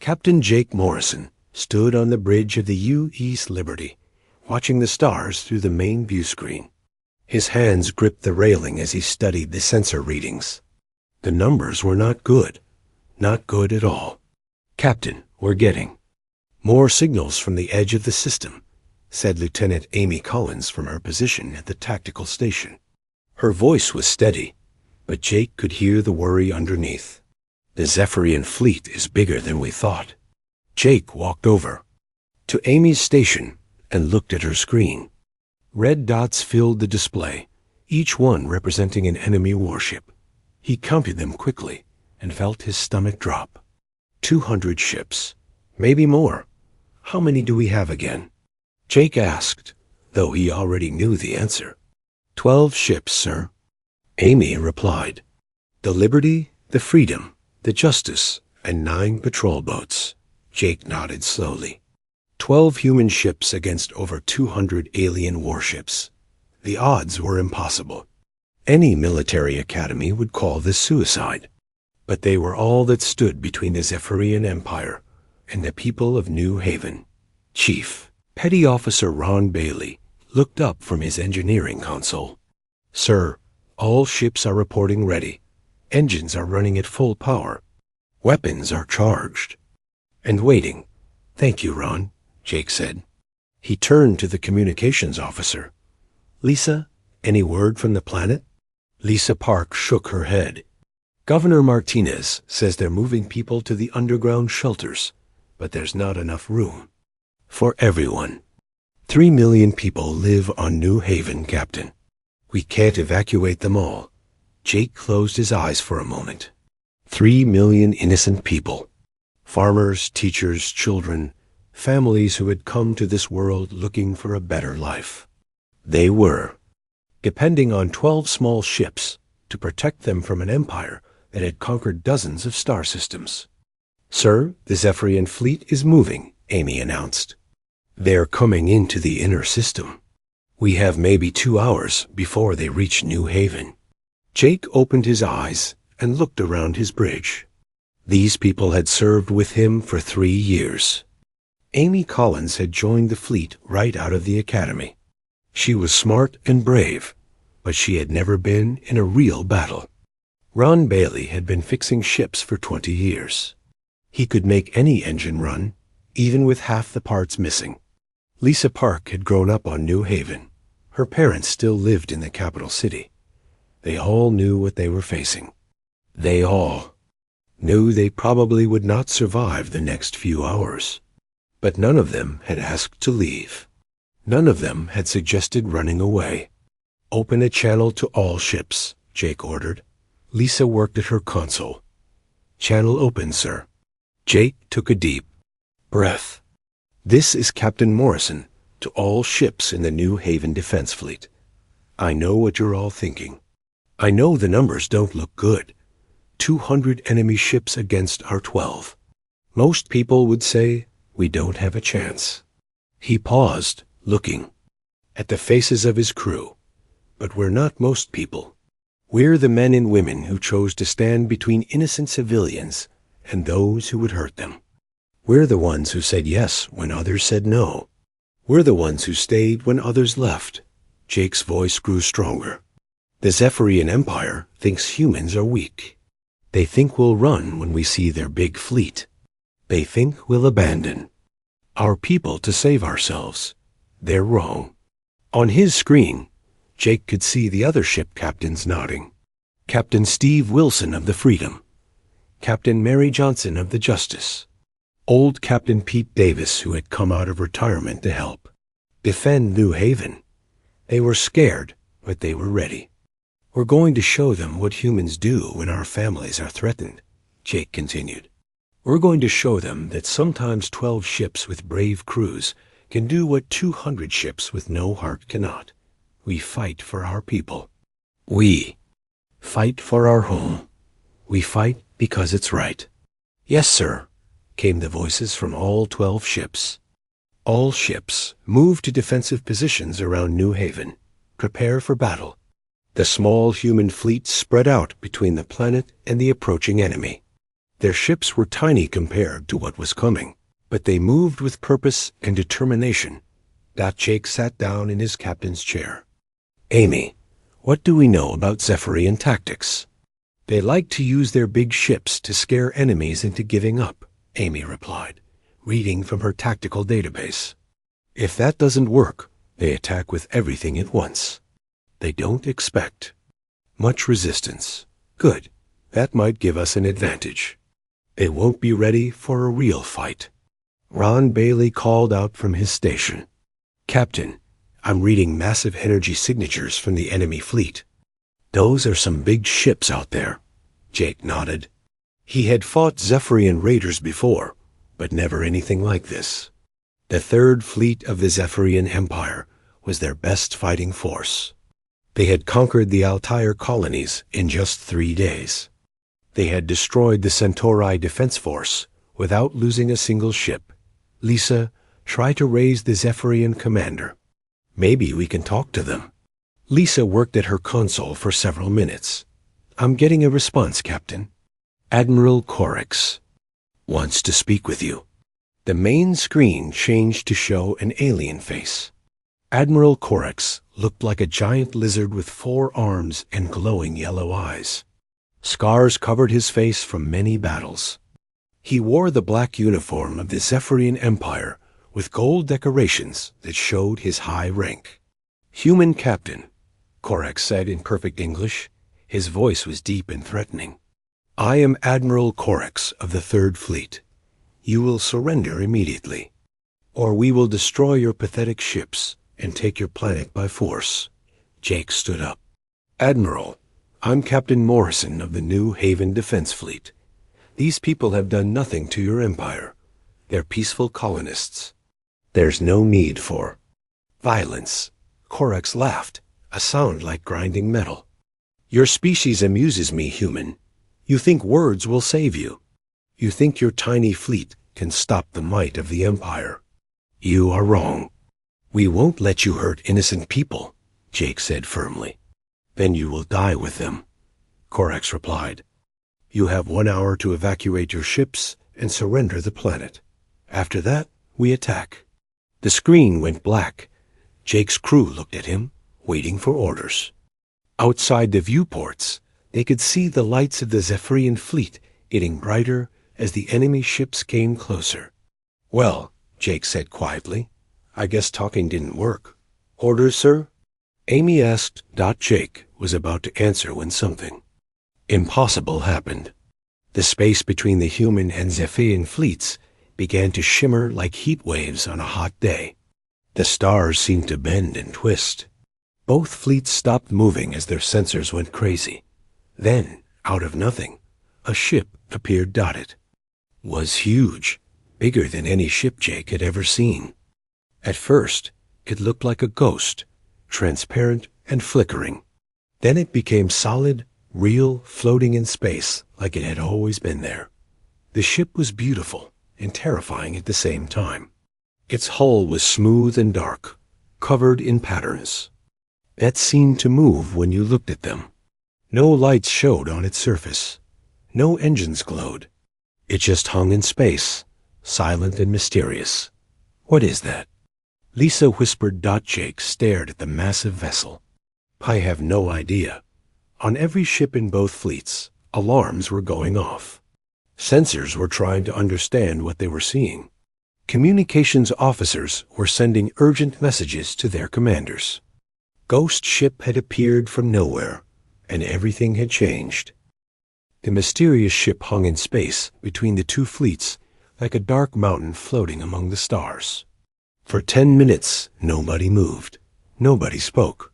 Captain Jake Morrison stood on the bridge of the U.S. Liberty, watching the stars through the main view screen. His hands gripped the railing as he studied the sensor readings. The numbers were not good. Not good at all. "Captain, we're getting more signals from the edge of the system," said Lieutenant Amy Collins from her position at the tactical station. Her voice was steady, but Jake could hear the worry underneath. "The Zephyrian fleet is bigger than we thought." Jake walked over to Amy's station and looked at her screen. Red dots filled the display, each one representing an enemy warship. He counted them quickly and felt his stomach drop. 200 ships, maybe more. How many do we have again? Jake asked, though he already knew the answer. 12 ships, sir. Amy replied. The Liberty, the Freedom, the Justice, and 9 patrol boats. Jake nodded slowly. 12 human ships against over 200 alien warships. The odds were impossible. Any military academy would call this suicide. But they were all that stood between the Zephyrian Empire and the people of New Haven. Chief Petty Officer Ron Bailey looked up from his engineering console. "Sir, all ships are reporting ready. Engines are running at full power. Weapons are charged." "And waiting." "Thank you, Ron," Jake said. He turned to the communications officer. "Lisa, any word from the planet?" Lisa Park shook her head. "Governor Martinez says they're moving people to the underground shelters, but there's not enough room for everyone. 3 million people live on New Haven, Captain. We can't evacuate them all." Jake closed his eyes for a moment. 3 million innocent people. Farmers, teachers, children, families who had come to this world looking for a better life. They were depending on 12 small ships to protect them from an empire that had conquered dozens of star systems. "Sir, the Zephyrian fleet is moving," Amy announced. "They're coming into the inner system. We have maybe 2 hours before they reach New Haven." Jake opened his eyes and looked around his bridge. These people had served with him for 3 years. Amy Collins had joined the fleet right out of the academy. She was smart and brave, but she had never been in a real battle. Ron Bailey had been fixing ships for 20 years. He could make any engine run, even with half the parts missing. Lisa Park had grown up on New Haven. Her parents still lived in the capital city. They all knew what they were facing. They all knew they probably would not survive the next few hours. But none of them had asked to leave. None of them had suggested running away. "Open a channel to all ships," Jake ordered. Lisa worked at her console. "Channel open, sir." Jake took a deep breath. "This is Captain Morrison to all ships in the New Haven Defense Fleet. I know what you're all thinking. I know the numbers don't look good. 200 enemy ships against our 12. Most people would say we don't have a chance." He paused, looking at the faces of his crew. "But we're not most people. We're the men and women who chose to stand between innocent civilians and those who would hurt them. We're the ones who said yes when others said no. We're the ones who stayed when others left." Jake's voice grew stronger. "The Zephyrian Empire thinks humans are weak. They think we'll run when we see their big fleet. They think we'll abandon our people to save ourselves. They're wrong." On his screen, Jake could see the other ship captains nodding. Captain Steve Wilson of the Freedom. Captain Mary Johnson of the Justice. Old Captain Pete Davis, who had come out of retirement to help defend New Haven. They were scared, but they were ready. "We're going to show them what humans do when our families are threatened," Jake continued. "We're going to show them that sometimes 12 ships with brave crews can do what 200 ships with no heart cannot. We fight for our people. We fight for our home. We fight because it's right." "Yes, sir," came the voices from all 12 ships. All ships moved to defensive positions around New Haven. Prepare for battle. The small human fleet spread out between the planet and the approaching enemy. Their ships were tiny compared to what was coming, but they moved with purpose and determination. Jake sat down in his captain's chair. Amy, what do we know about Zephyrian tactics? They like to use their big ships to scare enemies into giving up, Amy replied, reading from her tactical database. If that doesn't work, they attack with everything at once. They don't expect much resistance. Good. That might give us an advantage. They won't be ready for a real fight. Ron Bailey called out from his station. Captain, I'm reading massive energy signatures from the enemy fleet. Those are some big ships out there. Jake nodded. He had fought Zephyrian raiders before, but never anything like this. The third fleet of the Zephyrian Empire was their best fighting force. They had conquered the Altair colonies in just 3 days. They had destroyed the Centauri defense force without losing a single ship. Lisa, try to raise the Zephyrian commander. Maybe we can talk to them. Lisa worked at her console for several minutes. I'm getting a response, Captain. Admiral Corax wants to speak with you. The main screen changed to show an alien face. Admiral Corax looked like a giant lizard with 4 arms and glowing yellow eyes. Scars covered his face from many battles. He wore the black uniform of the Zephyrian Empire with gold decorations that showed his high rank. Human Captain, Corax said in perfect English. His voice was deep and threatening. I am Admiral Corax of the Third Fleet. You will surrender immediately, or we will destroy your pathetic ships and take your planet by force. Jake stood up. Admiral, I'm Captain Morrison of the New Haven Defense Fleet. These people have done nothing to your empire. They're peaceful colonists. There's no need for violence. Corax laughed, a sound like grinding metal. Your species amuses me, human. You think words will save you. You think your tiny fleet can stop the might of the Empire. You are wrong. We won't let you hurt innocent people, Jake said firmly. Then you will die with them, Corax replied. You have 1 hour to evacuate your ships and surrender the planet. After that, we attack. The screen went black. Jake's crew looked at him, waiting for orders. Outside the viewports, they could see the lights of the Zephyrian fleet getting brighter as the enemy ships came closer. Well, Jake said quietly, I guess talking didn't work. Orders, sir? Amy asked. Jake was about to answer when something impossible happened. The space between the human and Zephyrian fleets began to shimmer like heat waves on a hot day. The stars seemed to bend and twist. Both fleets stopped moving as their sensors went crazy. Then, out of nothing, a ship appeared. It was huge, bigger than any ship Jake had ever seen. At first, it looked like a ghost, transparent and flickering. Then it became solid, real, floating in space like it had always been there. The ship was beautiful and terrifying at the same time. Its hull was smooth and dark, covered in patterns that seemed to move when you looked at them. No lights showed on its surface. No engines glowed. It just hung in space, silent and mysterious. What is that? Lisa whispered. Jake stared at the massive vessel. I have no idea. On every ship in both fleets, alarms were going off. Sensors were trying to understand what they were seeing. Communications officers were sending urgent messages to their commanders. Ghost ship had appeared from nowhere, and everything had changed. The mysterious ship hung in space between the two fleets like a dark mountain floating among the stars. For 10 minutes, nobody moved. Nobody spoke.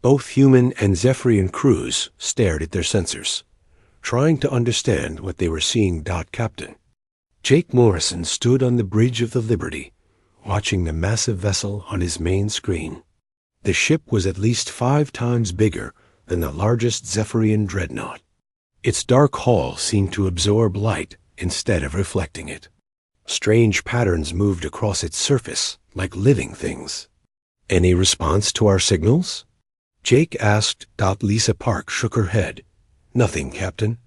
Both human and Zephyrian crews stared at their sensors, trying to understand what they were seeing. Captain Jake Morrison stood on the bridge of the Liberty, watching the massive vessel on his main screen. The ship was at least 5 times bigger than the largest Zephyrian dreadnought. Its dark hull seemed to absorb light instead of reflecting it. Strange patterns moved across its surface like living things. Any response to our signals? Jake asked. Lisa Park shook her head. Nothing, Captain.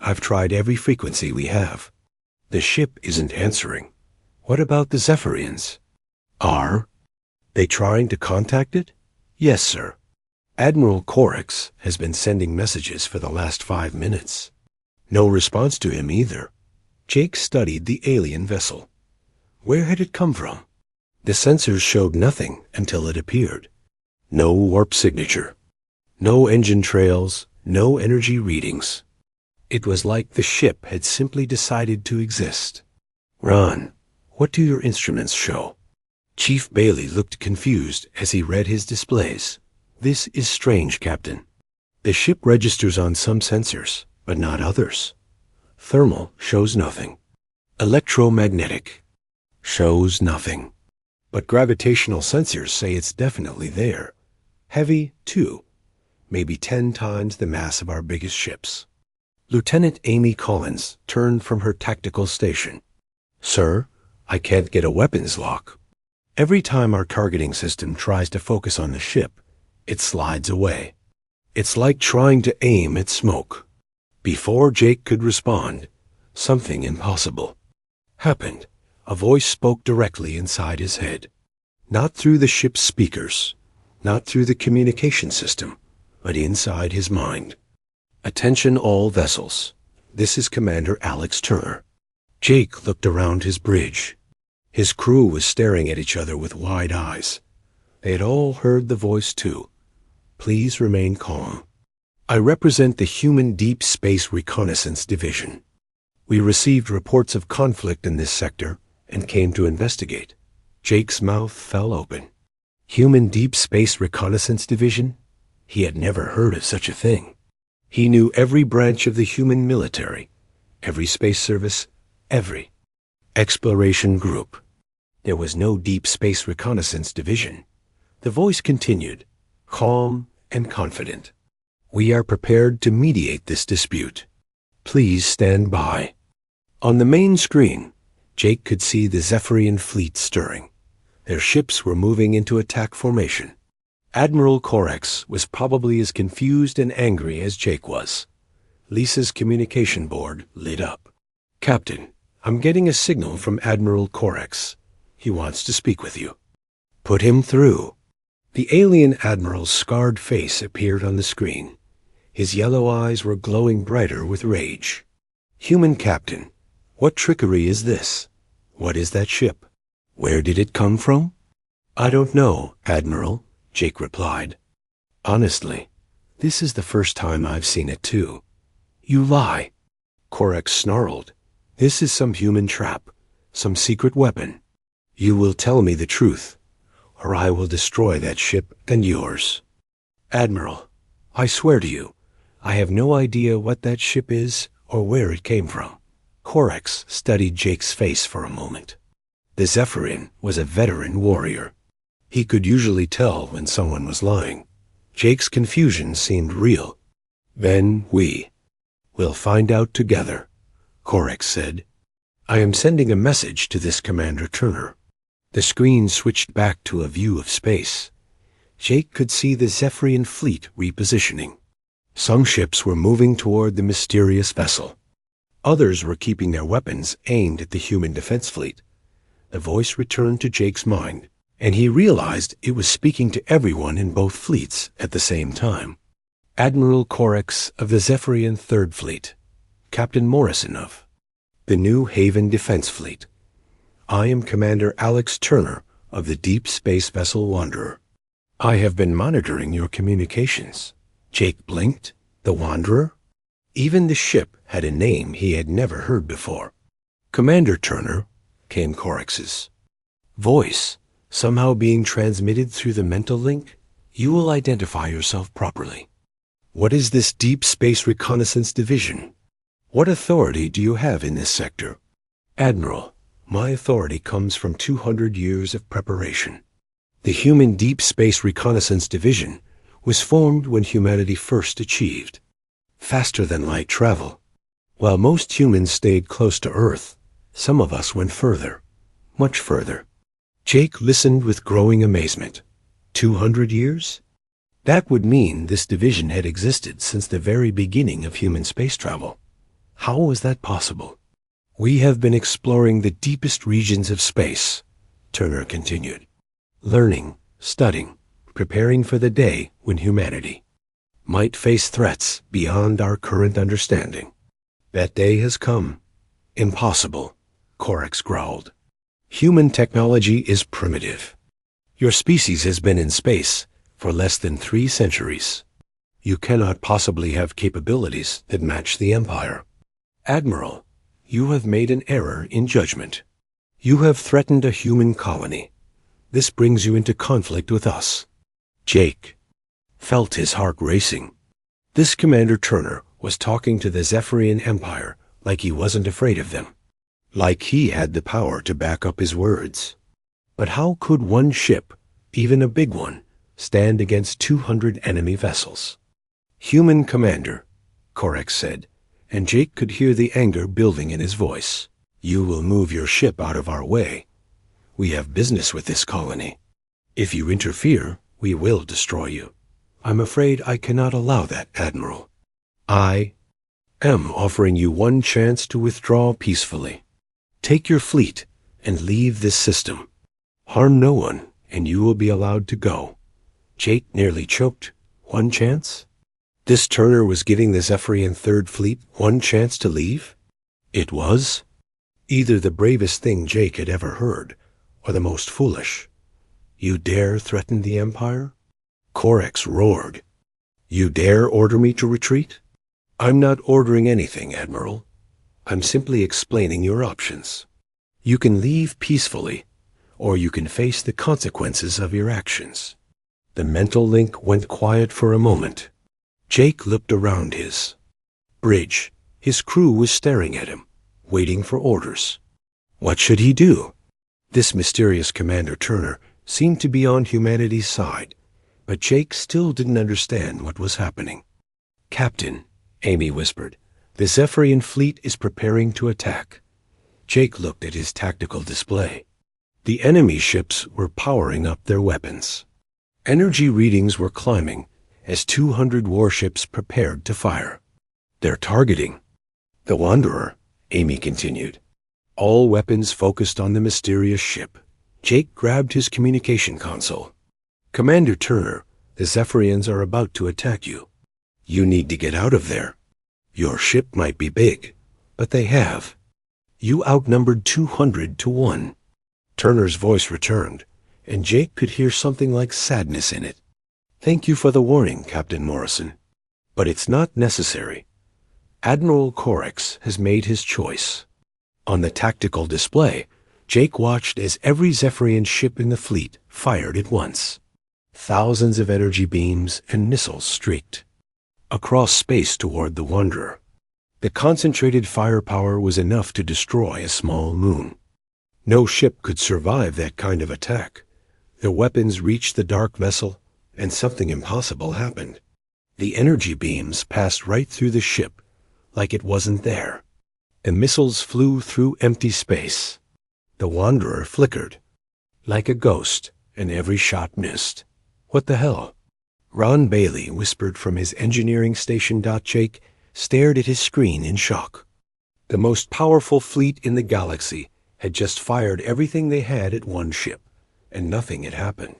I've tried every frequency we have. The ship isn't answering. What about the Zephyrians? Are they trying to contact it? Yes, sir. Admiral Corax has been sending messages for the last 5 minutes. No response to him either. Jake studied the alien vessel. Where had it come from? The sensors showed nothing until it appeared. No warp signature. No engine trails, no energy readings. It was like the ship had simply decided to exist. Ron, what do your instruments show? Chief Bailey looked confused as he read his displays. This is strange, Captain. The ship registers on some sensors, but not others. Thermal shows nothing. Electromagnetic shows nothing. But gravitational sensors say it's definitely there. Heavy, too. Maybe 10 times the mass of our biggest ships. Lieutenant Amy Collins turned from her tactical station. Sir, I can't get a weapons lock. Every time our targeting system tries to focus on the ship, it slides away. It's like trying to aim at smoke. Before Jake could respond, something impossible happened. A voice spoke directly inside his head. Not through the ship's speakers, not through the communication system, but inside his mind. Attention all vessels. This is Commander Alex Turner. Jake looked around his bridge. His crew was staring at each other with wide eyes. They had all heard the voice too. Please remain calm. I represent the Human Deep Space Reconnaissance Division. We received reports of conflict in this sector and came to investigate. Jake's mouth fell open. Human Deep Space Reconnaissance Division? He had never heard of such a thing. He knew every branch of the human military, every space service, every exploration group. There was no Deep Space Reconnaissance Division. The voice continued, calm and confident. We are prepared to mediate this dispute. Please stand by. On the main screen, Jake could see the Zephyrian fleet stirring. Their ships were moving into attack formation. Admiral Corax was probably as confused and angry as Jake was. Lisa's communication board lit up. Captain, I'm getting a signal from Admiral Corax. He wants to speak with you. Put him through. The alien admiral's scarred face appeared on the screen. His yellow eyes were glowing brighter with rage. Human Captain, what trickery is this? What is that ship? Where did it come from? I don't know, Admiral, Jake replied. Honestly, this is the first time I've seen it too. You lie. Corax snarled. This is some human trap, some secret weapon. You will tell me the truth, or I will destroy that ship and yours. Admiral, I swear to you, I have no idea what that ship is or where it came from. Corax studied Jake's face for a moment. The Zephyrian was a veteran warrior. He could usually tell when someone was lying. Jake's confusion seemed real. Then we'll find out together, Corax said. I am sending a message to this Commander Turner. The screen switched back to a view of space. Jake could see the Zephyrian fleet repositioning. Some ships were moving toward the mysterious vessel. Others were keeping their weapons aimed at the human defense fleet. The voice returned to Jake's mind, and he realized it was speaking to everyone in both fleets at the same time. Admiral Corax of the Zephyrian Third Fleet, Captain Morrison of the New Haven Defense Fleet. I am Commander Alex Turner of the Deep Space Vessel Wanderer. I have been monitoring your communications. Jake blinked. The Wanderer? Even the ship had a name he had never heard before. Commander Turner, came Corax's voice, somehow being transmitted through the mental link. You will identify yourself properly. What is this Deep Space Reconnaissance Division? What authority do you have in this sector? Admiral, my authority comes from 200 years of preparation. The Human Deep Space Reconnaissance Division was formed when humanity first achieved faster-than-light travel. While most humans stayed close to Earth, some of us went further, much further. Jake listened with growing amazement. 200 years? That would mean this division had existed since the very beginning of human space travel. How was that possible? We have been exploring the deepest regions of space, Turner continued. Learning, studying, preparing for the day when humanity might face threats beyond our current understanding. That day has come. Impossible, Corax growled. Human technology is primitive. Your species has been in space for less than 3 centuries. You cannot possibly have capabilities that match the Empire. Admiral, you have made an error in judgment. You have threatened a human colony. This brings you into conflict with us. Jake felt his heart racing. This Commander Turner was talking to the Zephyrian Empire like he wasn't afraid of them, like he had the power to back up his words. But how could one ship, even a big one, stand against 200 enemy vessels? Human Commander, Corax said, and Jake could hear the anger building in his voice. You will move your ship out of our way. We have business with this colony. If you interfere, we will destroy you. I'm afraid I cannot allow that, Admiral. I am offering you one chance to withdraw peacefully. Take your fleet and leave this system. Harm no one, and you will be allowed to go. Jake nearly choked. One chance? This Turner was giving the Zephyrian Third Fleet one chance to leave? It was either the bravest thing Jake had ever heard, or the most foolish. You dare threaten the Empire? Corax roared. You dare order me to retreat? I'm not ordering anything, Admiral. I'm simply explaining your options. You can leave peacefully, or you can face the consequences of your actions. The mental link went quiet for a moment. Jake looked around his bridge. His crew was staring at him, waiting for orders. What should he do? This mysterious Commander Turner seemed to be on humanity's side, but Jake still didn't understand what was happening. Captain, Amy whispered, the Zephyrian fleet is preparing to attack. Jake looked at his tactical display. The enemy ships were powering up their weapons. Energy readings were climbing as 200 warships prepared to fire. They're targeting the Wanderer, Amy continued. All weapons focused on the mysterious ship. Jake grabbed his communication console. Commander Turner, the Zephyrians are about to attack you. You need to get out of there. Your ship might be big, but they have. You outnumbered 200 to 1. Turner's voice returned, and Jake could hear something like sadness in it. Thank you for the warning, Captain Morrison, but it's not necessary. Admiral Corax has made his choice. On the tactical display, Jake watched as every Zephyrian ship in the fleet fired at once. Thousands of energy beams and missiles streaked across space toward the Wanderer. The concentrated firepower was enough to destroy a small moon. No ship could survive that kind of attack. The weapons reached the dark vessel, and something impossible happened. The energy beams passed right through the ship, like it wasn't there. The missiles flew through empty space. The Wanderer flickered, like a ghost, and every shot missed. What the hell? Ron Bailey whispered from his engineering station. Jake stared at his screen in shock. The most powerful fleet in the galaxy had just fired everything they had at one ship, and nothing had happened.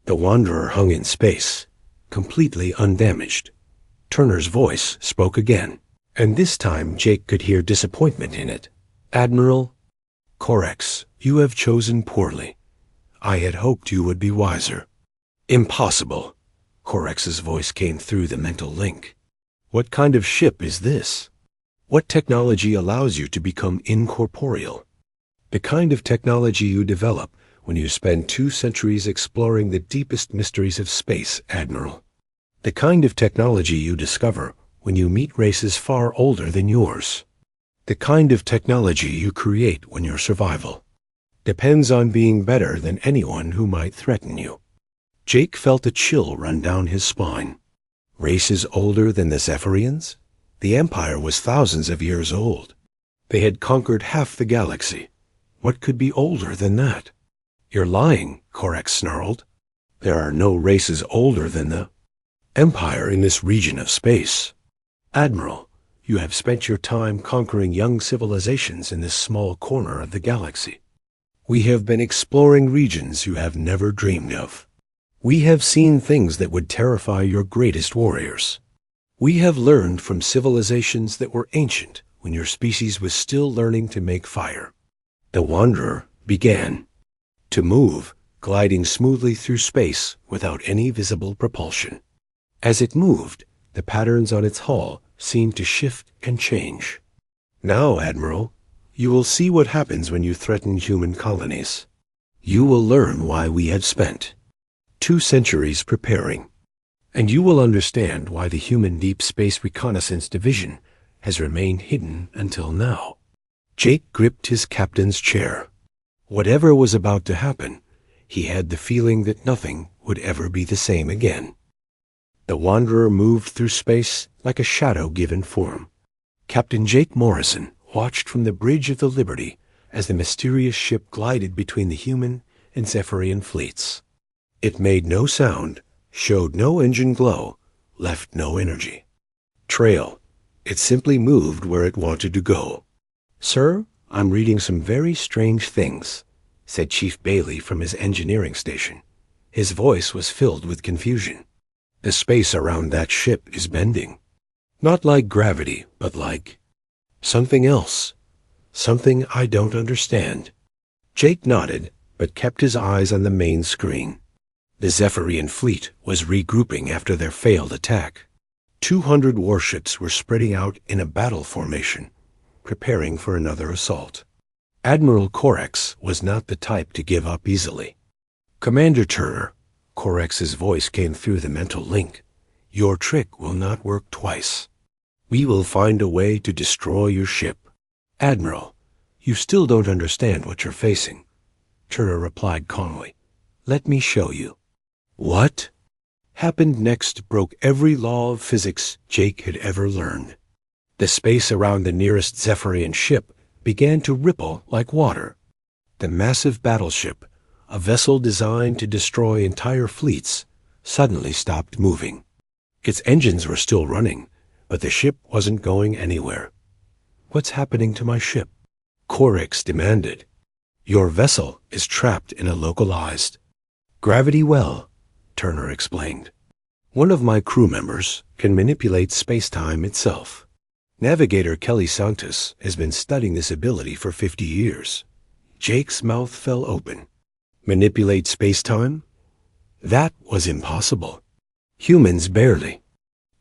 The Wanderer hung in space, completely undamaged. Turner's voice spoke again, and this time Jake could hear disappointment in it. Admiral Corax, you have chosen poorly. I had hoped you would be wiser. Impossible. Corax's voice came through the mental link. What kind of ship is this? What technology allows you to become incorporeal? The kind of technology you develop when you spend 2 centuries exploring the deepest mysteries of space, Admiral. The kind of technology you discover when you meet races far older than yours. The kind of technology you create when your survival depends on being better than anyone who might threaten you. Jake felt a chill run down his spine. Races older than the Zephyrians? The Empire was thousands of years old. They had conquered half the galaxy. What could be older than that? You're lying, Corax snarled. There are no races older than the Empire in this region of space. Admiral, You have spent your time conquering young civilizations in this small corner of the galaxy. We have been exploring regions you have never dreamed of. We have seen things that would terrify your greatest warriors. We have learned from civilizations that were ancient when your species was still learning to make fire. The Wanderer began to move, gliding smoothly through space without any visible propulsion. As it moved, the patterns on its hull seemed to shift and change. Now, Admiral, you will see what happens when you threaten human colonies. You will learn why we have spent 2 centuries preparing, and you will understand why the human Deep Space Reconnaissance Division has remained hidden until now. Jake gripped his captain's chair. Whatever was about to happen, he had the feeling that nothing would ever be the same again. The Wanderer moved through space like a shadow given form. Captain Jake Morrison watched from the bridge of the Liberty as the mysterious ship glided between the human and Zephyrian fleets. It made no sound, showed no engine glow, left no energy. Trail. It simply moved where it wanted to go. "Sir, I'm reading some very strange things," said Chief Bailey from his engineering station. His voice was filled with confusion. "The space around that ship is bending. Not like gravity, but like something else. Something I don't understand." Jake nodded, but kept his eyes on the main screen. The Zephyrian fleet was regrouping after their failed attack. 200 warships were spreading out in a battle formation, preparing for another assault. Admiral Corex was not the type to give up easily. "Commander Turner," Corex's voice came through the mental link, "your trick will not work twice. We will find a way to destroy your ship." "Admiral, you still don't understand what you're facing," Turner replied calmly. "Let me show you." What happened next broke every law of physics Jake had ever learned. The space around the nearest Zephyrian ship began to ripple like water. The massive battleship, a vessel designed to destroy entire fleets, suddenly stopped moving. Its engines were still running, but the ship wasn't going anywhere. "What's happening to my ship?" Corex demanded. "Your vessel is trapped in a localized gravity well," Turner explained. "One of my crew members can manipulate space-time itself. Navigator Kelly Santos has been studying this ability for 50 years. Jake's mouth fell open. Manipulate space-time? That was impossible. Humans barely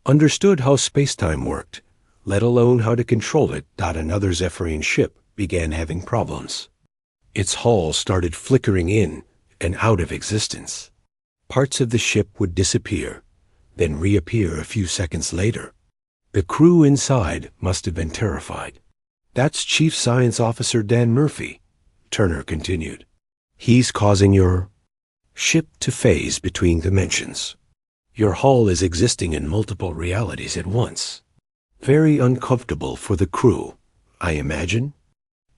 understood how space-time worked, let alone how to control it. Another Zephyrian ship began having problems. Its hull started flickering in and out of existence. Parts of the ship would disappear, then reappear a few seconds later. The crew inside must have been terrified. "That's Chief Science Officer Dan Murphy," Turner continued. "He's causing your ship to phase between dimensions. Your hull is existing in multiple realities at once. Very uncomfortable for the crew, I imagine."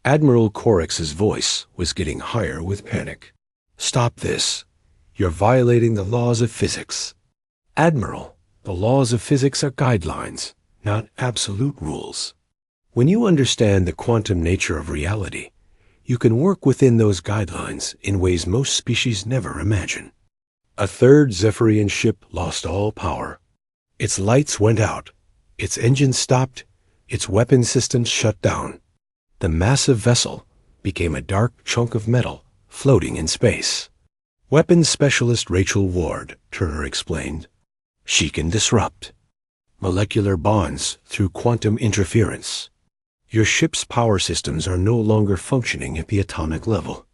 Admiral Corex's voice was getting higher with panic. "Stop this. You're violating the laws of physics." "Admiral, the laws of physics are guidelines, not absolute rules. When you understand the quantum nature of reality, you can work within those guidelines in ways most species never imagine." A third Zephyrian ship lost all power. Its lights went out, its engines stopped, its weapon systems shut down. The massive vessel became a dark chunk of metal floating in space. "Weapons Specialist Rachel Ward," Turner explained. "She can disrupt molecular bonds through quantum interference. Your ship's power systems are no longer functioning at the atomic level."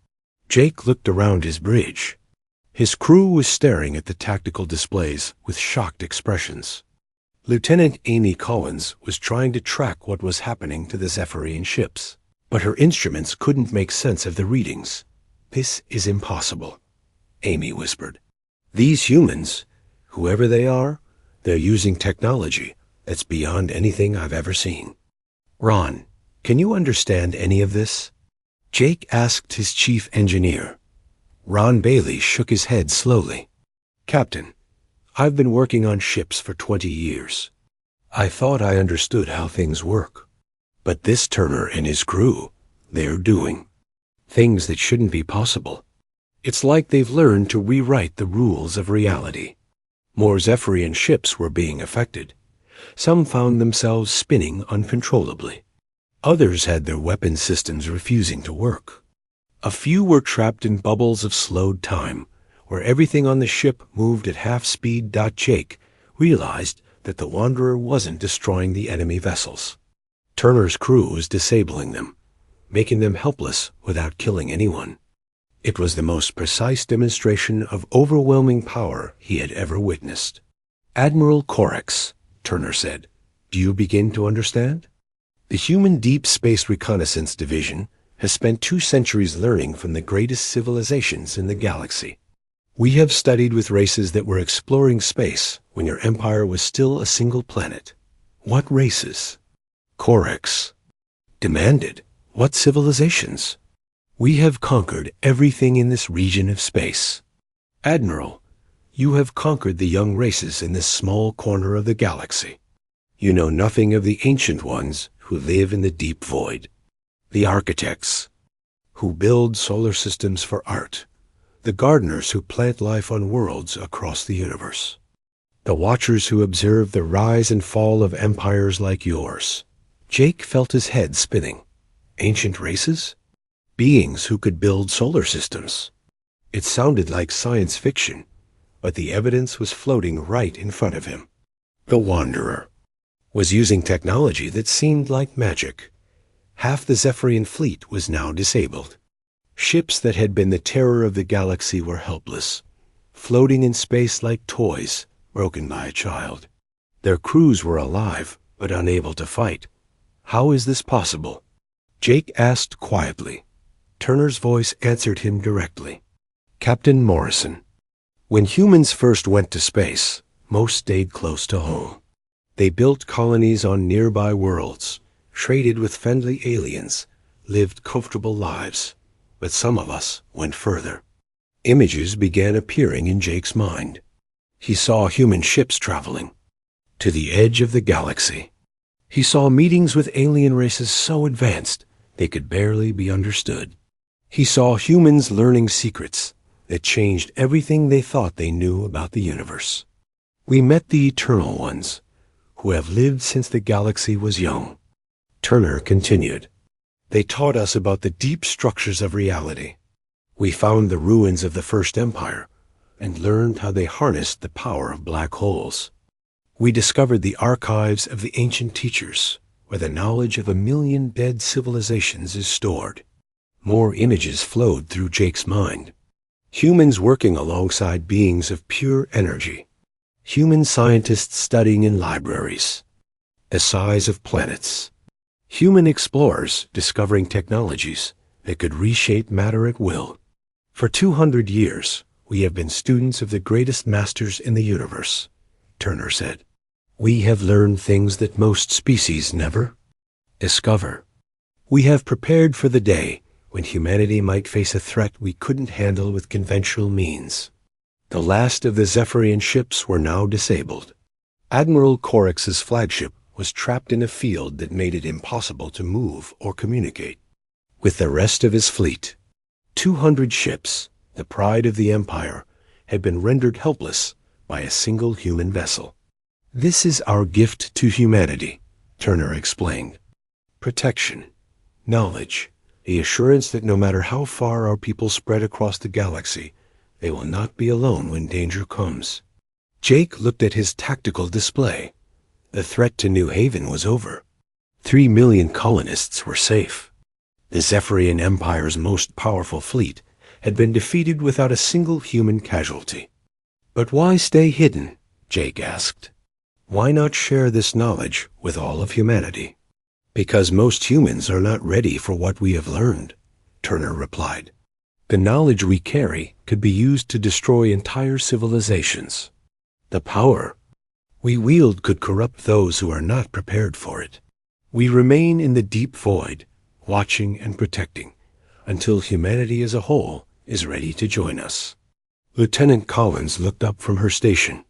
Jake looked around his bridge. His crew was staring at the tactical displays with shocked expressions. Lieutenant Amy Collins was trying to track what was happening to the Zephyrian ships, but her instruments couldn't make sense of the readings. "This is impossible," Amy whispered. "These humans, whoever they are, they're using technology that's beyond anything I've ever seen." "Ron, can you understand any of this?" Jake asked his chief engineer. Ron Bailey shook his head slowly. "Captain, I've been working on ships for 20 years. I thought I understood how things work. But this Turner and his crew, they're doing things that shouldn't be possible. It's like they've learned to rewrite the rules of reality. More Zephyrian ships were being affected. Some found themselves spinning uncontrollably. Others had their weapon systems refusing to work. A few were trapped in bubbles of slowed time, where everything on the ship moved at half speed. Jake realized that the Wanderer wasn't destroying the enemy vessels. Turner's crew was disabling them, making them helpless without killing anyone. It was the most precise demonstration of overwhelming power he had ever witnessed. "Admiral Corex," Turner said, "do you begin to understand? The Human Deep Space Reconnaissance Division has spent 2 centuries learning from the greatest civilizations in the galaxy. We have studied with races that were exploring space when your empire was still a single planet. What races?" Corex demanded. "What civilizations?" "We have conquered everything in this region of space. Admiral, you have conquered the young races in this small corner of the galaxy. You know nothing of the ancient ones who live in the deep void. The architects, who build solar systems for art. The gardeners who plant life on worlds across the universe. The watchers who observe the rise and fall of empires like yours." Jake felt his head spinning. Ancient races? Beings who could build solar systems. It sounded like science fiction, but the evidence was floating right in front of him. The Wanderer was using technology that seemed like magic. Half the Zephyrian fleet was now disabled. Ships that had been the terror of the galaxy were helpless, floating in space like toys broken by a child. Their crews were alive, but unable to fight. "How is this possible?" Jake asked quietly. Turner's voice answered him directly. "Captain Morrison, when humans first went to space, most stayed close to home. They built colonies on nearby worlds, traded with friendly aliens, lived comfortable lives. But some of us went further." Images began appearing in Jake's mind. He saw human ships traveling to the edge of the galaxy. He saw meetings with alien races so advanced they could barely be understood. He saw humans learning secrets that changed everything they thought they knew about the universe. "We met the Eternal Ones, who have lived since the galaxy was young," Turner continued. "They taught us about the deep structures of reality. We found the ruins of the First Empire and learned how they harnessed the power of black holes. We discovered the archives of the ancient teachers, where the knowledge of 1,000,000 dead civilizations is stored." More images flowed through Jake's mind. Humans working alongside beings of pure energy. Human scientists studying in libraries, the size of planets. Human explorers discovering technologies that could reshape matter at will. "For 200 years, we have been students of the greatest masters in the universe," Turner said. "We have learned things that most species never discover. We have prepared for the day when humanity might face a threat we couldn't handle with conventional means." The last of the Zephyrian ships were now disabled. Admiral Corex's flagship was trapped in a field that made it impossible to move or communicate with the rest of his fleet. 200 ships, the pride of the Empire, had been rendered helpless by a single human vessel. "This is our gift to humanity," Turner explained. "Protection, knowledge, the assurance that no matter how far our people spread across the galaxy, they will not be alone when danger comes." Jake looked at his tactical display. The threat to New Haven was over. 3 million colonists were safe. The Zephyrian Empire's most powerful fleet had been defeated without a single human casualty. "But why stay hidden?" Jake asked. "Why not share this knowledge with all of humanity?" "Because most humans are not ready for what we have learned," Turner replied. "The knowledge we carry could be used to destroy entire civilizations. The power we wield could corrupt those who are not prepared for it. We remain in the deep void, watching and protecting, until humanity as a whole is ready to join us." Lieutenant Collins looked up from her station.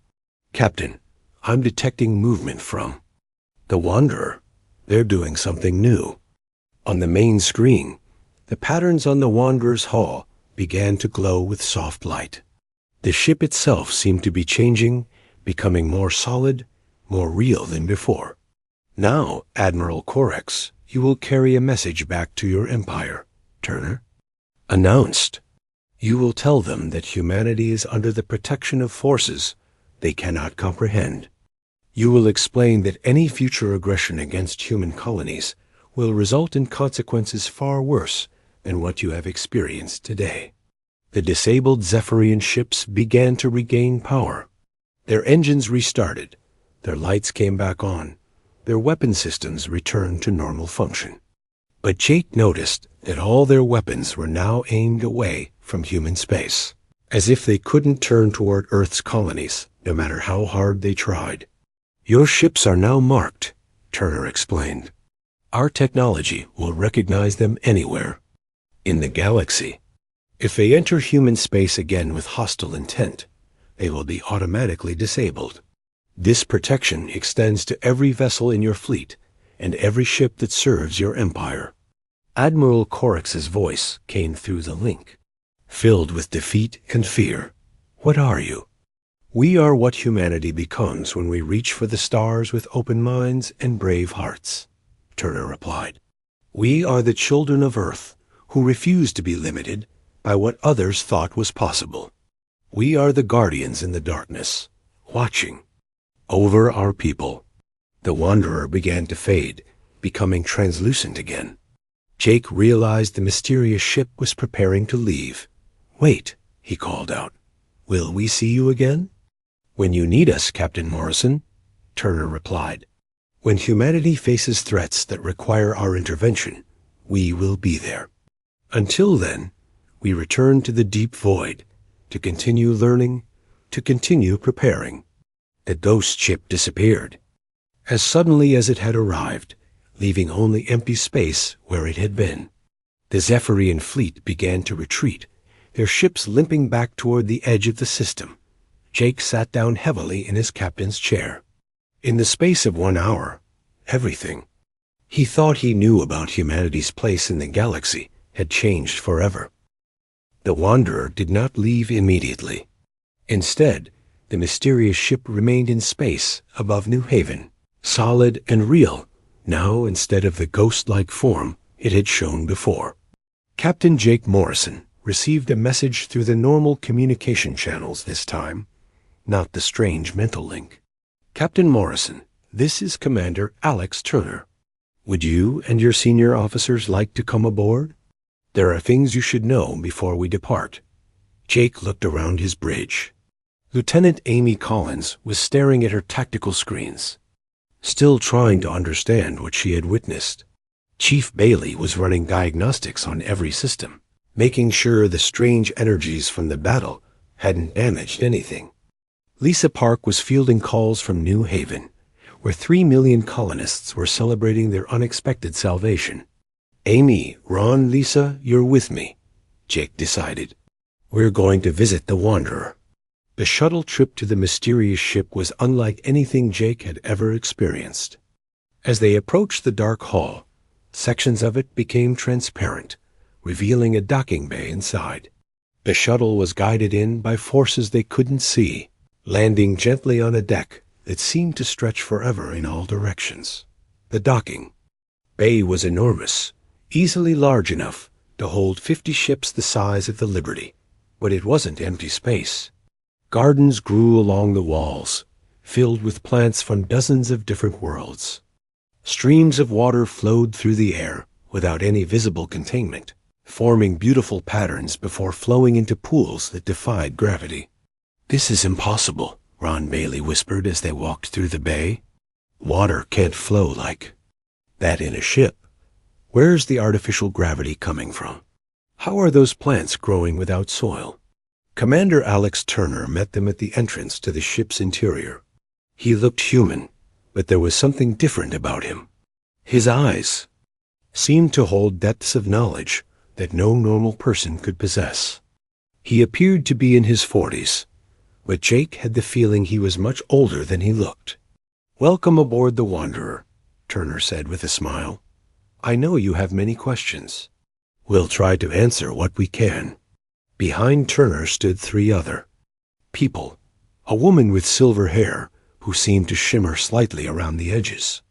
"Captain, I'm detecting movement from The Wanderer. They're doing something new. On the main screen, the patterns on the Wanderer's hull began to glow with soft light. The ship itself seemed to be changing, becoming more solid, more real than before. Now, Admiral Corex, you will carry a message back to your empire, Turner. Announced. You will tell them that humanity is under the protection of forces they cannot comprehend. You will explain that any future aggression against human colonies will result in consequences far worse than what you have experienced today. The disabled Zephyrian ships began to regain power. Their engines restarted, their lights came back on, their weapon systems returned to normal function. But Jake noticed that all their weapons were now aimed away from human space, as if they couldn't turn toward Earth's colonies, no matter how hard they tried. Your ships are now marked, Turner explained. Our technology will recognize them anywhere. In the galaxy. If they enter human space again with hostile intent, they will be automatically disabled. This protection extends to every vessel in your fleet and every ship that serves your empire. Admiral Corex's voice came through the link. Filled with defeat and fear. What are you? We are what humanity becomes when we reach for the stars with open minds and brave hearts, Turner replied. We are the children of Earth who refuse to be limited by what others thought was possible. We are the guardians in the darkness, watching over our people. The Wanderer began to fade, becoming translucent again. Jake realized the mysterious ship was preparing to leave. Wait, he called out. Will we see you again? When you need us, Captain Morrison, Turner replied. When humanity faces threats that require our intervention, we will be there. Until then, we return to the deep void, to continue learning, to continue preparing. The ghost ship disappeared, as suddenly as it had arrived, leaving only empty space where it had been. The Zephyrian fleet began to retreat, their ships limping back toward the edge of the system. Jake sat down heavily in his captain's chair. In the space of 1 hour, everything he thought he knew about humanity's place in the galaxy had changed forever. The Wanderer did not leave immediately. Instead, the mysterious ship remained in space above New Haven, solid and real, now instead of the ghost-like form it had shown before. Captain Jake Morrison received a message through the normal communication channels this time, not the strange mental link. Captain Morrison, this is Commander Alex Turner. Would you and your senior officers like to come aboard? There are things you should know before we depart. Jake looked around his bridge. Lieutenant Amy Collins was staring at her tactical screens, still trying to understand what she had witnessed. Chief Bailey was running diagnostics on every system, making sure the strange energies from the battle hadn't damaged anything. Lisa Park was fielding calls from New Haven, where 3 million colonists were celebrating their unexpected salvation. Amy, Ron, Lisa, you're with me, Jake decided. We're going to visit the Wanderer. The shuttle trip to the mysterious ship was unlike anything Jake had ever experienced. As they approached the dark hall, sections of it became transparent, revealing a docking bay inside. The shuttle was guided in by forces they couldn't see, landing gently on a deck that seemed to stretch forever in all directions. The docking bay was enormous, easily large enough to hold 50 ships the size of the Liberty, but it wasn't empty space. Gardens grew along the walls, filled with plants from dozens of different worlds. Streams of water flowed through the air without any visible containment, forming beautiful patterns before flowing into pools that defied gravity. This is impossible, Ron Bailey whispered as they walked through the bay. Water can't flow like that in a ship. Where's the artificial gravity coming from? How are those plants growing without soil? Commander Alex Turner met them at the entrance to the ship's interior. He looked human, but there was something different about him. His eyes seemed to hold depths of knowledge that no normal person could possess. He appeared to be in his 40s, but Jake had the feeling he was much older than he looked. Welcome aboard the Wanderer, Turner said with a smile. "I know you have many questions. We'll try to answer what we can." Behind Turner stood three other people. A woman with silver hair who seemed to shimmer slightly around the edges.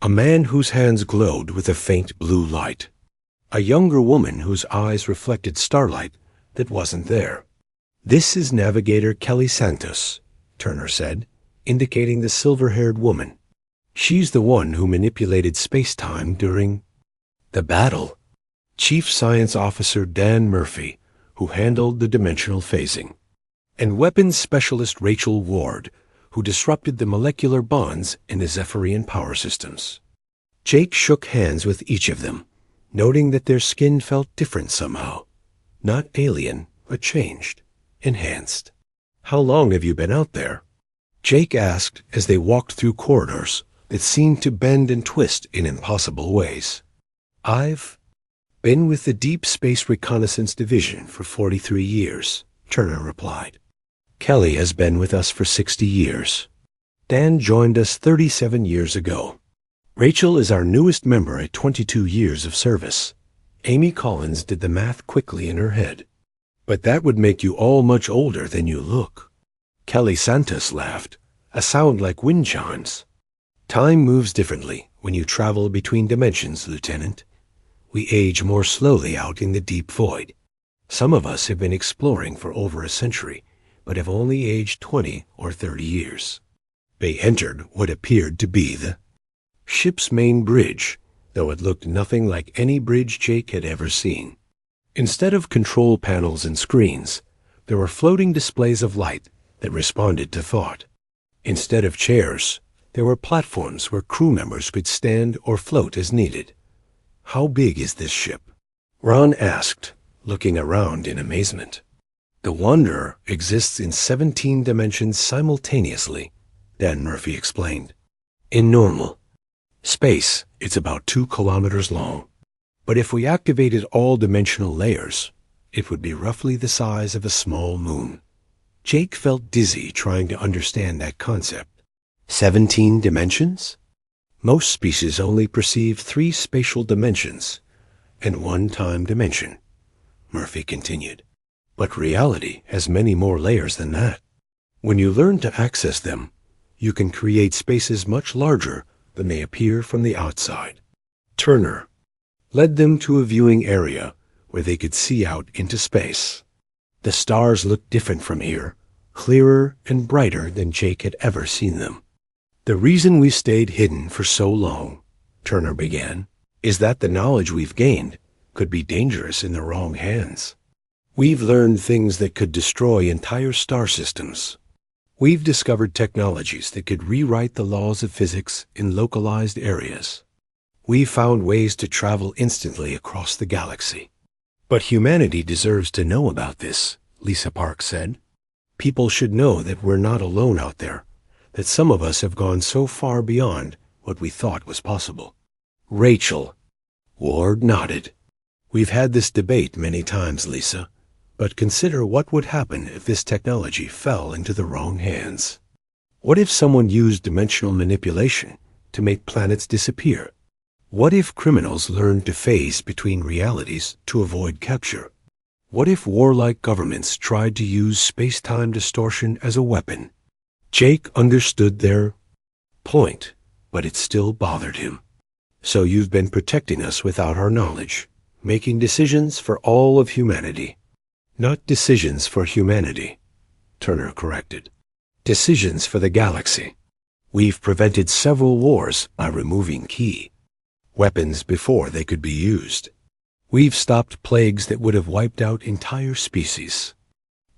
A man whose hands glowed with a faint blue light. A younger woman whose eyes reflected starlight that wasn't there. "This is Navigator Kelly Santos," Turner said, indicating the silver-haired woman. "She's the one who manipulated space-time during the battle." Chief Science Officer Dan Murphy, who handled the dimensional phasing. And Weapons Specialist Rachel Ward, who disrupted the molecular bonds in the Zephyrian power systems. Jake shook hands with each of them, noting that their skin felt different somehow. Not alien, but changed, enhanced. "How long have you been out there?" Jake asked as they walked through corridors that seemed to bend and twist in impossible ways. "I've been with the Deep Space Reconnaissance Division for 43 years, Turner replied. "Kelly has been with us for 60 years. Dan joined us 37 years ago. Rachel is our newest member at 22 years of service." Amy Collins did the math quickly in her head. "But that would make you all much older than you look." Kelly Santos laughed, a sound like wind chimes. "Time moves differently when you travel between dimensions, Lieutenant. We age more slowly out in the deep void. Some of us have been exploring for over a century, but have only aged 20 or 30 years." They entered what appeared to be the ship's main bridge, though it looked nothing like any bridge Jake had ever seen. Instead of control panels and screens, there were floating displays of light that responded to thought. Instead of chairs, there were platforms where crew members could stand or float as needed. "How big is this ship?" Ron asked, looking around in amazement. "The Wanderer exists in 17 dimensions simultaneously," Dan Murphy explained. "In normal space, it's about 2 kilometers long. But if we activated all dimensional layers, it would be roughly the size of a small moon." Jake felt dizzy trying to understand that concept. 17 dimensions? Most species only perceive 3 spatial dimensions and 1 time dimension, Murphy continued. But reality has many more layers than that. When you learn to access them, you can create spaces much larger than they appear from the outside. Turner led them to a viewing area where they could see out into space. The stars looked different from here, clearer and brighter than Jake had ever seen them. "The reason we stayed hidden for so long," Turner began, "is that the knowledge we've gained could be dangerous in the wrong hands. We've learned things that could destroy entire star systems. We've discovered technologies that could rewrite the laws of physics in localized areas. We've found ways to travel instantly across the galaxy. But humanity deserves to know about this," Lisa Park said. "People should know that we're not alone out there, that some of us have gone so far beyond what we thought was possible." Rachel Ward nodded. "We've had this debate many times, Lisa. But consider what would happen if this technology fell into the wrong hands. What if someone used dimensional manipulation to make planets disappear? What if criminals learned to phase between realities to avoid capture? What if warlike governments tried to use space-time distortion as a weapon?" Jake understood their point, but it still bothered him. "So you've been protecting us without our knowledge, making decisions for all of humanity." "Not decisions for humanity," Turner corrected. "Decisions for the galaxy. We've prevented several wars by removing key weapons before they could be used. We've stopped plagues that would have wiped out entire species.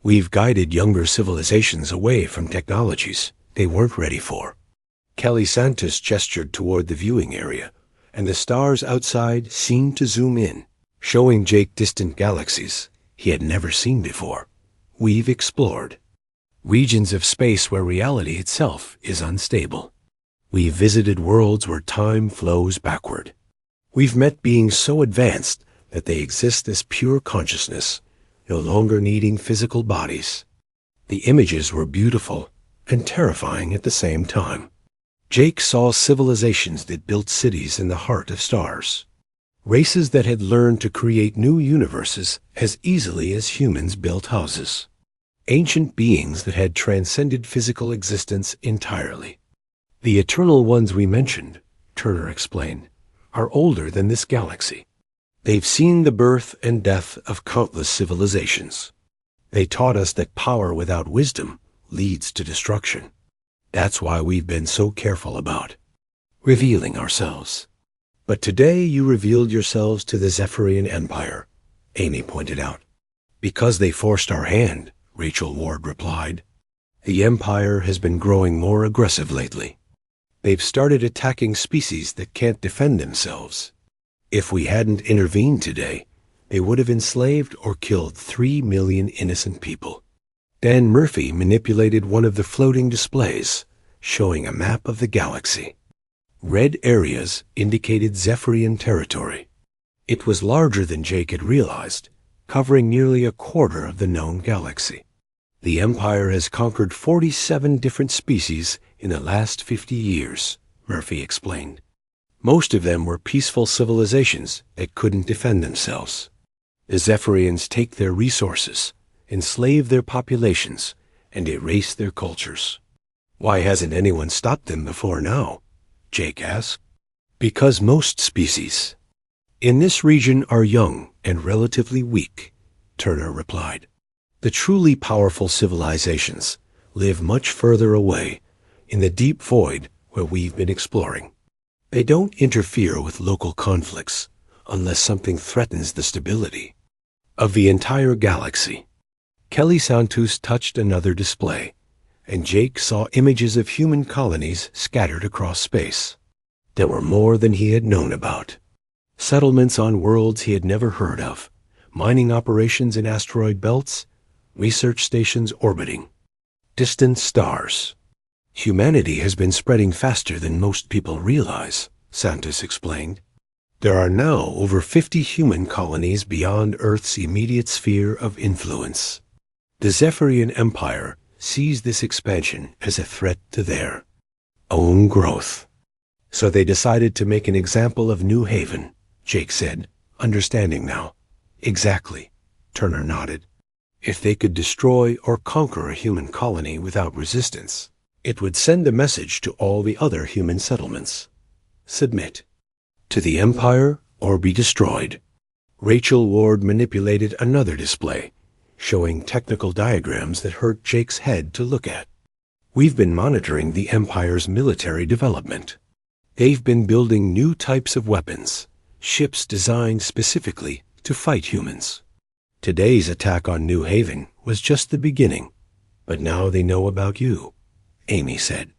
We've guided younger civilizations away from technologies they weren't ready for." Kelly Santos gestured toward the viewing area, and the stars outside seemed to zoom in, showing Jake distant galaxies he had never seen before. "We've explored regions of space where reality itself is unstable. We've visited worlds where time flows backward. We've met beings so advanced that they exist as pure consciousness, no longer needing physical bodies." The images were beautiful and terrifying at the same time. Jake saw civilizations that built cities in the heart of stars. Races that had learned to create new universes as easily as humans built houses. Ancient beings that had transcended physical existence entirely. The eternal ones we mentioned, Turner explained, are older than this galaxy. They've seen the birth and death of countless civilizations. They taught us that power without wisdom leads to destruction. That's why we've been so careful about revealing ourselves. But today you revealed yourselves to the Zephyrian Empire, Amy pointed out. Because they forced our hand, Rachel Ward replied. The Empire has been growing more aggressive lately. They've started attacking species that can't defend themselves. If we hadn't intervened today, they would have enslaved or killed 3 million innocent people. Dan Murphy manipulated one of the floating displays, showing a map of the galaxy. Red areas indicated Zephyrian territory. It was larger than Jake had realized, covering nearly a quarter of the known galaxy. The Empire has conquered 47 different species in the last 50 years, Murphy explained. Most of them were peaceful civilizations that couldn't defend themselves. The Zephyrians take their resources, enslave their populations, and erase their cultures. Why hasn't anyone stopped them before now? Jake asked. Because most species in this region are young and relatively weak, Turner replied. The truly powerful civilizations live much further away, in the deep void where we've been exploring. They don't interfere with local conflicts unless something threatens the stability of the entire galaxy. Kelly Santos touched another display, and Jake saw images of human colonies scattered across space. There were more than he had known about. Settlements on worlds he had never heard of, mining operations in asteroid belts, research stations orbiting distant stars. Humanity has been spreading faster than most people realize, Santos explained. There are now over 50 human colonies beyond Earth's immediate sphere of influence. The Zephyrian Empire sees this expansion as a threat to their own growth. So they decided to make an example of New Haven, Jake said, understanding now. Exactly, Turner nodded. If they could destroy or conquer a human colony without resistance, it would send a message to all the other human settlements. Submit to the Empire or be destroyed. Rachel Ward manipulated another display, showing technical diagrams that hurt Jake's head to look at. We've been monitoring the Empire's military development. They've been building new types of weapons, ships designed specifically to fight humans. Today's attack on New Haven was just the beginning, but now they know about you, Amy said.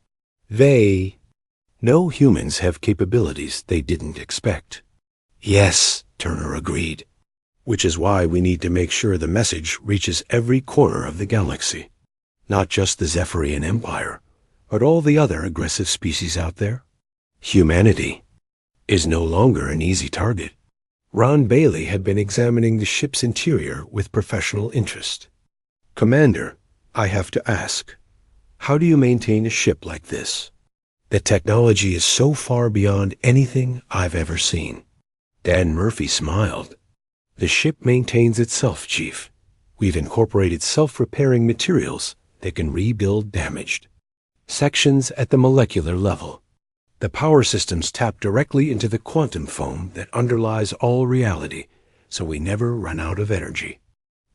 No humans have capabilities they didn't expect. Yes, Turner agreed. Which is why we need to make sure the message reaches every corner of the galaxy. Not just the Zephyrian Empire, but all the other aggressive species out there. Humanity is no longer an easy target. Ron Bailey had been examining the ship's interior with professional interest. Commander, I have to ask, how do you maintain a ship like this? The technology is so far beyond anything I've ever seen. Dan Murphy smiled. The ship maintains itself, Chief. We've incorporated self-repairing materials that can rebuild damaged sections at the molecular level. The power systems tap directly into the quantum foam that underlies all reality, so we never run out of energy.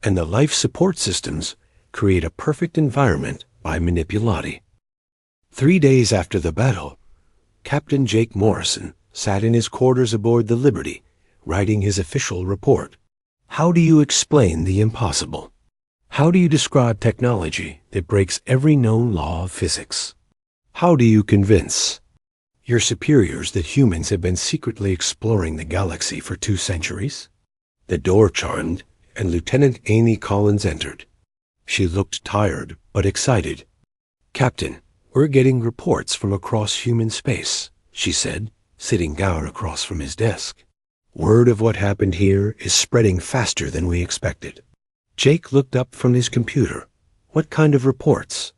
And the life support systems create a perfect environment by manipulati. 3 days after the battle, Captain Jake Morrison sat in his quarters aboard the Liberty, writing his official report. How do you explain the impossible? How do you describe technology that breaks every known law of physics? How do you convince your superiors that humans have been secretly exploring the galaxy for 2 centuries? The door chimed, and Lieutenant Amy Collins entered. She looked tired but excited. Captain, we're getting reports from across human space, she said, sitting down across from his desk. Word of what happened here is spreading faster than we expected. Jake looked up from his computer. What kind of reports?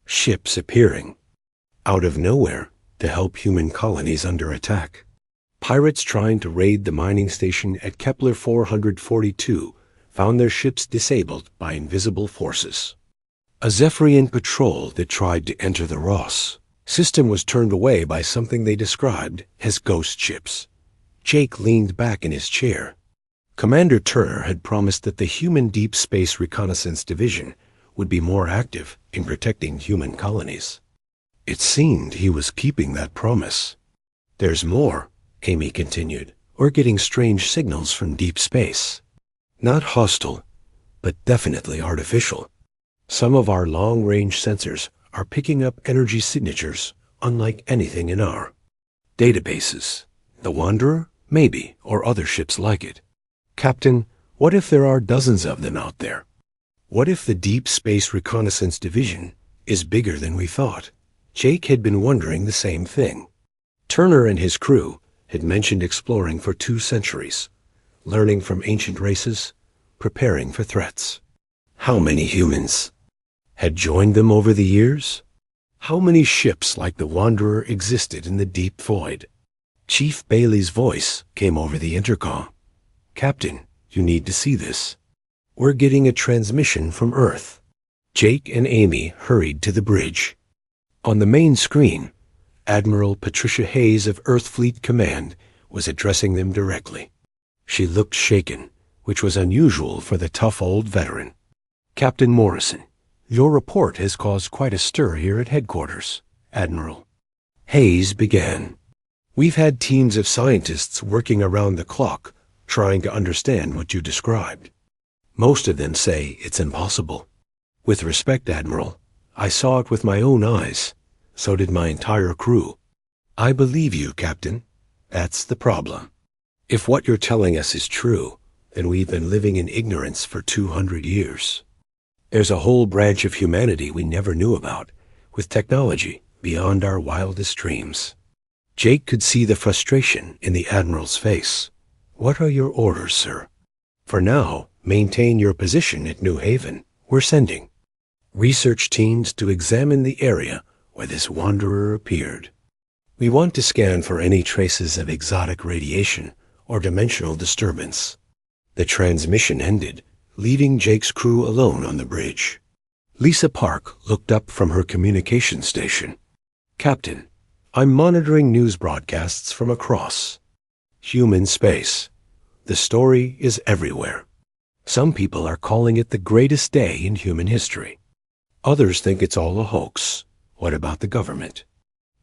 Ships appearing out of nowhere, to help human colonies under attack. Pirates trying to raid the mining station at Kepler 442 found their ships disabled by invisible forces. A Zephyrian patrol that tried to enter the Ross system was turned away by something they described as ghost ships. Jake leaned back in his chair. Commander Turner had promised that the Human Deep Space Reconnaissance Division would be more active in protecting human colonies. It seemed he was keeping that promise. "There's more," Amy continued. "We're getting strange signals from deep space. Not hostile, but definitely artificial. Some of our long-range sensors are picking up energy signatures unlike anything in our databases. The Wanderer? Maybe, or other ships like it. Captain, what if there are dozens of them out there? What if the Deep Space Reconnaissance Division is bigger than we thought?" Jake had been wondering the same thing. Turner and his crew had mentioned exploring for 2 centuries, learning from ancient races, preparing for threats. How many humans had joined them over the years? How many ships like the Wanderer existed in the deep void? Chief Bailey's voice came over the intercom. "Captain, you need to see this. We're getting a transmission from Earth." Jake and Amy hurried to the bridge. On the main screen, Admiral Patricia Hayes of Earth Fleet Command was addressing them directly. She looked shaken, which was unusual for the tough old veteran. "Captain Morrison, your report has caused quite a stir here at headquarters, Admiral." Hayes began. "We've had teams of scientists working around the clock trying to understand what you described. Most of them say it's impossible. With respect, Admiral, I saw it with my own eyes. So did my entire crew. I believe you, Captain. That's the problem. If what you're telling us is true, then we've been living in ignorance for 200 years. There's a whole branch of humanity we never knew about, with technology beyond our wildest dreams." Jake could see the frustration in the Admiral's face. "What are your orders, sir?" "For now, maintain your position at New Haven. We're sending research teams to examine the area where this Wanderer appeared. We want to scan for any traces of exotic radiation or dimensional disturbance." The transmission ended, leaving Jake's crew alone on the bridge. Lisa Park looked up from her communication station. "Captain, I'm monitoring news broadcasts from across human space. The story is everywhere. Some people are calling it the greatest day in human history. Others think it's all a hoax. What about the government?"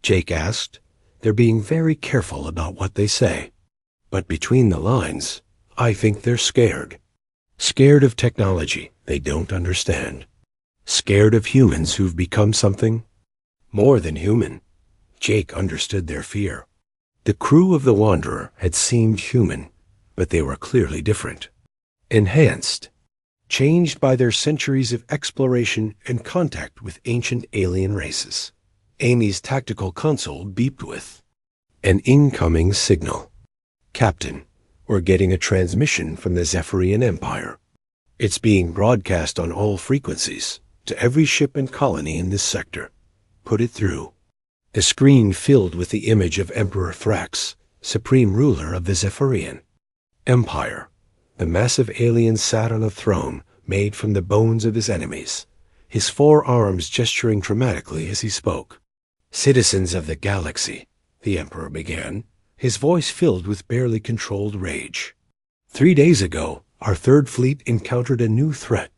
Jake asked. "They're being very careful about what they say. But between the lines, I think they're scared. Scared of technology they don't understand. Scared of humans who've become something more than human." Jake understood their fear. The crew of the Wanderer had seemed human, but they were clearly different. Enhanced. Changed by their centuries of exploration and contact with ancient alien races. Amy's tactical console beeped with an incoming signal. "Captain, we're getting a transmission from the Zephyrian Empire. It's being broadcast on all frequencies to every ship and colony in this sector. Put it through." The screen filled with the image of Emperor Thrax, supreme ruler of the Zephyrian Empire. The massive alien sat on a throne made from the bones of his enemies, his 4 arms gesturing dramatically as he spoke. "Citizens of the galaxy," the Emperor began, his voice filled with barely controlled rage. "3 days ago, our 3rd Fleet encountered a new threat,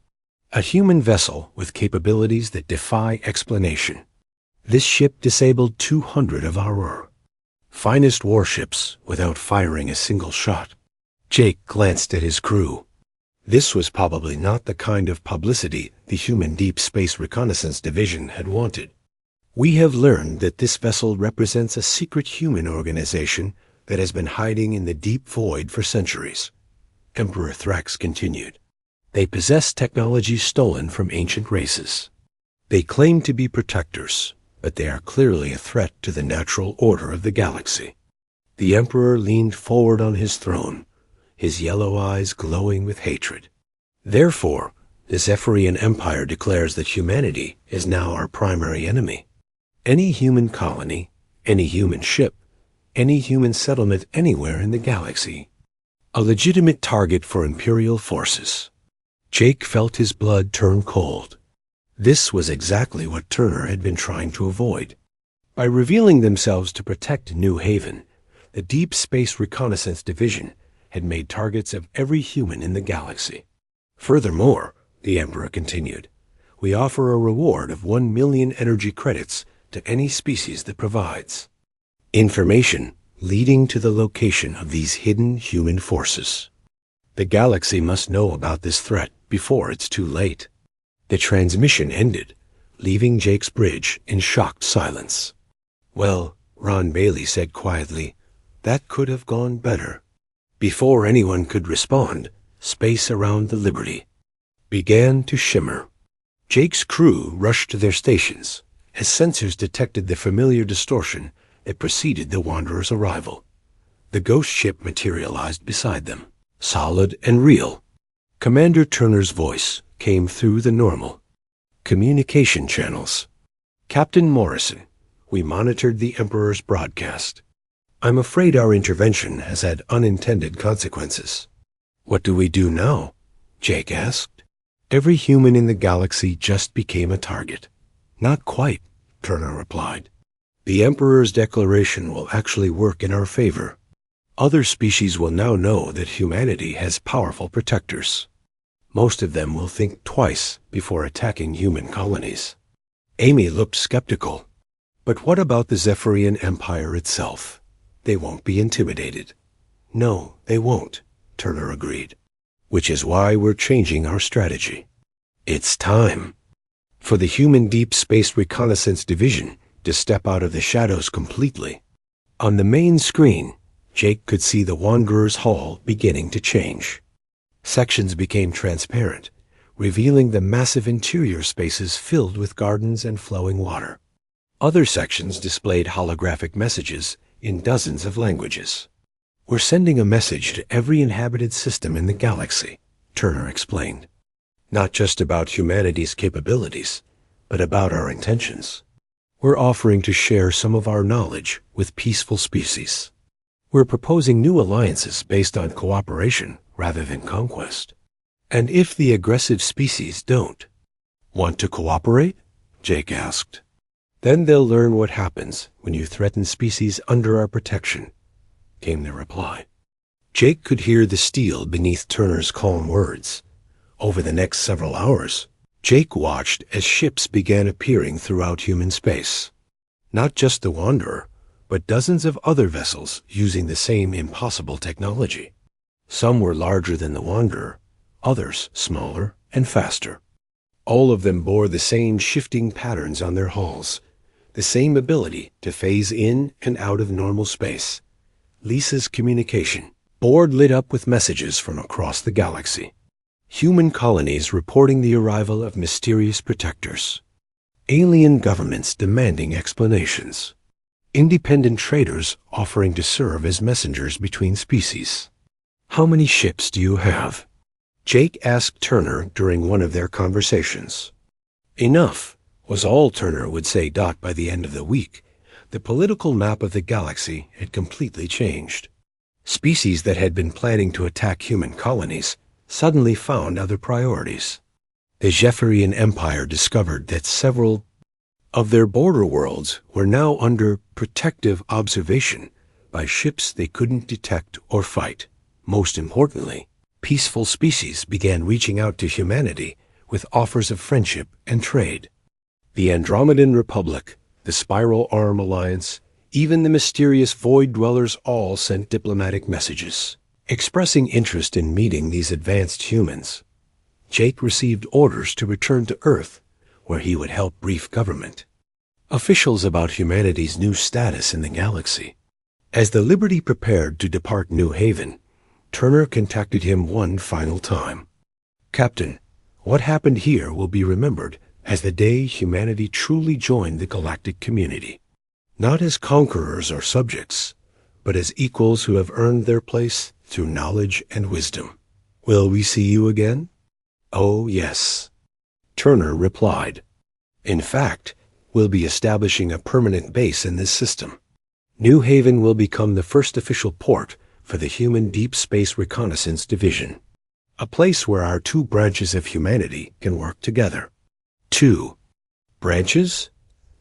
a human vessel with capabilities that defy explanation. This ship disabled 200 of our finest warships without firing a single shot." Jake glanced at his crew. This was probably not the kind of publicity the Human Deep Space Reconnaissance Division had wanted. "We have learned that this vessel represents a secret human organization that has been hiding in the deep void for centuries," Emperor Thrax continued. "They possess technology stolen from ancient races. They claim to be protectors, but they are clearly a threat to the natural order of the galaxy." The Emperor leaned forward on his throne, his yellow eyes glowing with hatred. "Therefore, the Zephyrian Empire declares that humanity is now our primary enemy. Any human colony, any human ship, any human settlement anywhere in the galaxy. A legitimate target for Imperial forces. Jake felt his blood turn cold. This was exactly what Turner had been trying to avoid. By revealing themselves to protect New Haven, the Deep Space Reconnaissance Division had made targets of every human in the galaxy. Furthermore, the Emperor continued, we offer a reward of 1 million energy credits to any species that provides information leading to the location of these hidden human forces. The galaxy must know about this threat before it's too late. The transmission ended, leaving Jake's bridge in shocked silence. Well, Ron Bailey said quietly, that could have gone better. Before anyone could respond, space around the Liberty began to shimmer. Jake's crew rushed to their stations as sensors detected the familiar distortion that preceded the Wanderer's arrival. The ghost ship materialized beside them, solid and real. Commander Turner's voice came through the normal communication channels. Captain Morrison, we monitored the Emperor's broadcast. I'm afraid our intervention has had unintended consequences. What do we do now? Jake asked. Every human in the galaxy just became a target. Not quite, Turner replied. The Emperor's declaration will actually work in our favor. Other species will now know that humanity has powerful protectors. Most of them will think twice before attacking human colonies. Amy looked skeptical. But what about the Zephyrian Empire itself? They won't be intimidated. No, they won't, Turner agreed. Which is why we're changing our strategy. It's time for the Human Deep Space Reconnaissance Division to step out of the shadows completely. On the main screen, Jake could see the Wanderer's hull beginning to change. Sections became transparent, revealing the massive interior spaces filled with gardens and flowing water. Other sections displayed holographic messages in dozens of languages. We're sending a message to every inhabited system in the galaxy, Turner explained. Not just about humanity's capabilities, but about our intentions. We're offering to share some of our knowledge with peaceful species. We're proposing new alliances based on cooperation rather than conquest. And if the aggressive species don't want to cooperate, Jake asked, then they'll learn what happens when you threaten species under our protection, came the reply. Jake could hear the steel beneath Turner's calm words. Over the next several hours, Jake watched as ships began appearing throughout human space. Not just the Wanderer, but dozens of other vessels using the same impossible technology. Some were larger than the Wanderer, others smaller and faster. All of them bore the same shifting patterns on their hulls, the same ability to phase in and out of normal space. Lisa's communication board lit up with messages from across the galaxy. Human colonies reporting the arrival of mysterious protectors. Alien governments demanding explanations. Independent traders offering to serve as messengers between species. How many ships do you have? Jake asked Turner during one of their conversations. Enough, was all Turner would say. By the end of the week, the political map of the galaxy had completely changed. Species that had been planning to attack human colonies suddenly found other priorities. The Zephyrian Empire discovered that several of their border worlds were now under protective observation by ships they couldn't detect or fight. Most importantly, peaceful species began reaching out to humanity with offers of friendship and trade. The Andromedan Republic, the Spiral Arm Alliance, even the mysterious Void Dwellers all sent diplomatic messages, expressing interest in meeting these advanced humans. Jake received orders to return to Earth, where he would help brief government officials about humanity's new status in the galaxy. As the Liberty prepared to depart New Haven, Turner contacted him one final time. Captain, what happened here will be remembered as the day humanity truly joined the galactic community. Not as conquerors or subjects, but as equals who have earned their place through knowledge and wisdom. Will we see you again? Oh, yes. Turner replied. In fact, we'll be establishing a permanent base in this system. New Haven will become the first official port for the Human Deep Space Reconnaissance Division, a place where our two branches of humanity can work together. 2 branches?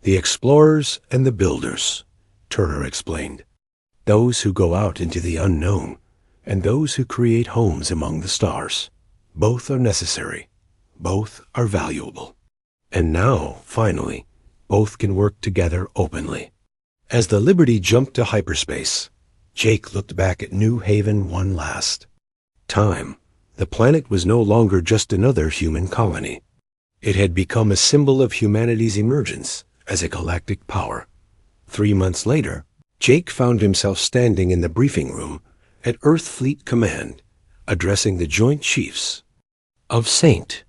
The explorers and the builders, Turner explained. Those who go out into the unknown, and those who create homes among the stars. Both are necessary. Both are valuable. And now, finally, both can work together openly. As the Liberty jumped to hyperspace, Jake looked back at New Haven one last time. The planet was no longer just another human colony. It had become a symbol of humanity's emergence as a galactic power. 3 months later, Jake found himself standing in the briefing room at Earth Fleet Command, addressing the Joint Chiefs of St.